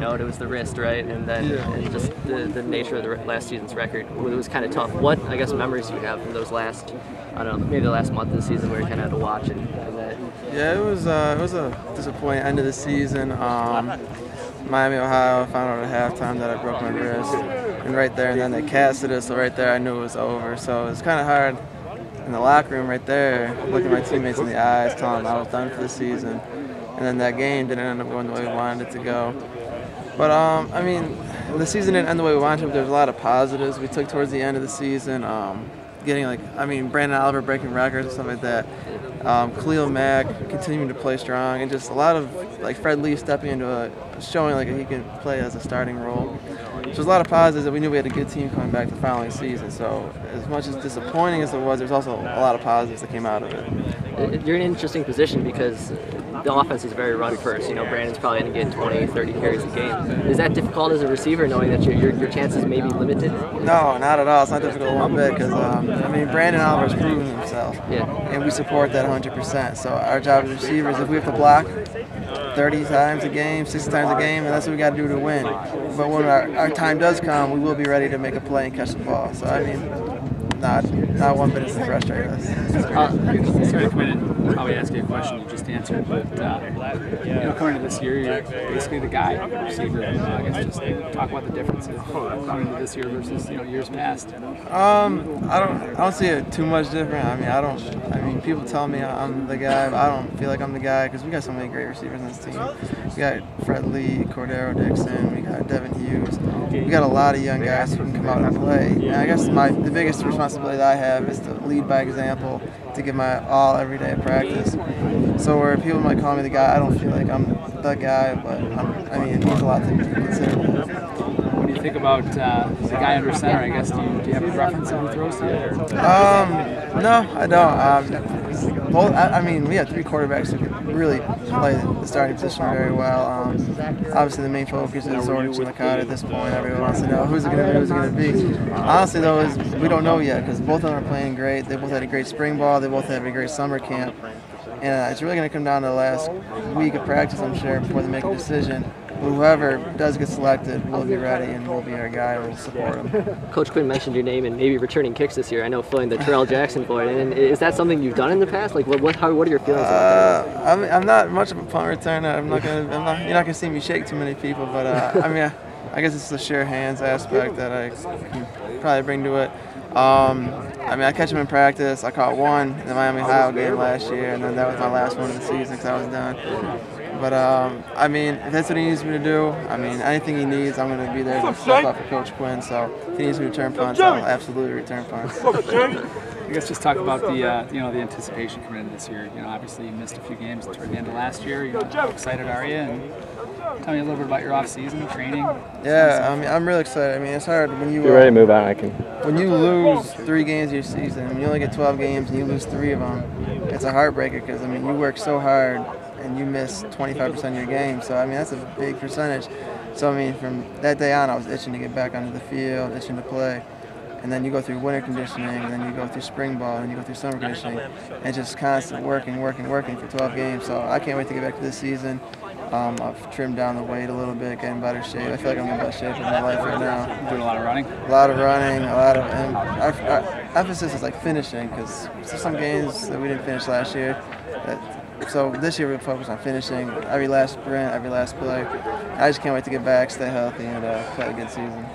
note. It was the wrist, right? And then and just the nature of the last season's record. It was kind of tough. What, I guess, memories do you have from those last, I don't know, maybe the last month of the season where you kind of had to watch and that? Yeah, it was a disappointing end of the season. Miami, Ohio, I found out at halftime that I broke my wrist. And right there, and then they casted it, so right there I knew it was over. So it was kind of hard in the locker room right there, looking my teammates in the eyes, telling them I was done for the season. And then that game didn't end up going the way we wanted it to go. But, I mean, the season didn't end the way we wanted it, but there's a lot of positives we took towards the end of the season. Getting Brandon Oliver breaking records and stuff like that. Khalil Mack continuing to play strong, and just a lot of Fred Lee stepping into showing he can play as a starting role. So there's a lot of positives that we knew we had a good team coming back the following season. So as much as disappointing as it was, there's also a lot of positives that came out of it. You're in an interesting position because the offense is very run first. Brandon's probably going to get 20, 30 carries a game. Is that difficult as a receiver, knowing that your chances may be limited? No, not at all. It's not difficult one bit because, Brandon Oliver's proven himself. Yeah. And we support that 100%. So our job as receivers, if we have to block 30 times a game, 60 times a game, and that's what we got to do to win. But when our time does come, we will be ready to make a play and catch the ball. So, not one bit is frustrating us. It's going to come in and probably ask you a question you just answered, but coming into this year, you're basically the guy, receiver. I guess just talk about the differences coming into this year versus years past. I don't see it too much different. People tell me I'm the guy, but I don't feel like I'm the guy because we got so many great receivers on this team. We got Fred Lee, Cordero Dixon, we got Devin Hughes. We got a lot of young guys who can come out and play. And I guess the biggest responsibility that I have is to lead by example, to give my all every day at practice. So where people might call me the guy, I don't feel like I'm the guy, but it means a lot to consider that. What do you think about the guy under center? I guess do you have a preference of who throws to you? No, I don't. We have three quarterbacks who can really play the starting position very well. Obviously, the main focus is Zordich and Licata at this point. Everyone wants to know who's it going to be. Honestly, though, we don't know yet because both of them are playing great. They both had a great spring ball. They both had a great summer camp. And it's really going to come down to the last week of practice, I'm sure, before they make a decision. But whoever does get selected will be ready and will be our guy. We'll support him. Coach Quinn mentioned your name and maybe returning kicks this year. I know filling the Terrell Jackson void. And is that something you've done in the past? What are your feelings about that? I'm not much of a punt returner. You're not gonna see me shake too many people. But I guess it's the sure hands aspect that I can probably bring to it. I catch him in practice. I caught one in the Miami Ohio game last year, and then that was my last one of the season because I was done. But, if that's what he needs me to do, anything he needs, I'm going to be there to step up for Coach Quinn. So if he needs me to return punts, I'll absolutely return punts. I guess just talk about the anticipation coming into this year. Obviously you missed a few games toward the end of last year. How excited are you? And tell me a little bit about your off-season training. Yeah, I'm really excited. It's hard when you. You're ready to move on. When you lose 3 games of your season, when you only get 12 games and you lose 3 of them, it's a heartbreaker because you work so hard and you miss 25% of your game. So that's a big percentage. So from that day on, I was itching to get back onto the field, itching to play. And then you go through winter conditioning, and then you go through spring ball, and you go through summer conditioning, and just constant working for 12 games. So I can't wait to get back to this season. I've trimmed down the weight a little bit, getting better shape. I feel like I'm in better shape in my life right now. You're doing a lot of running? A lot of running, and our emphasis is finishing, because there's some games that we didn't finish last year. So this year we're focused on finishing every last sprint, every last play. I just can't wait to get back, stay healthy, and play a good season.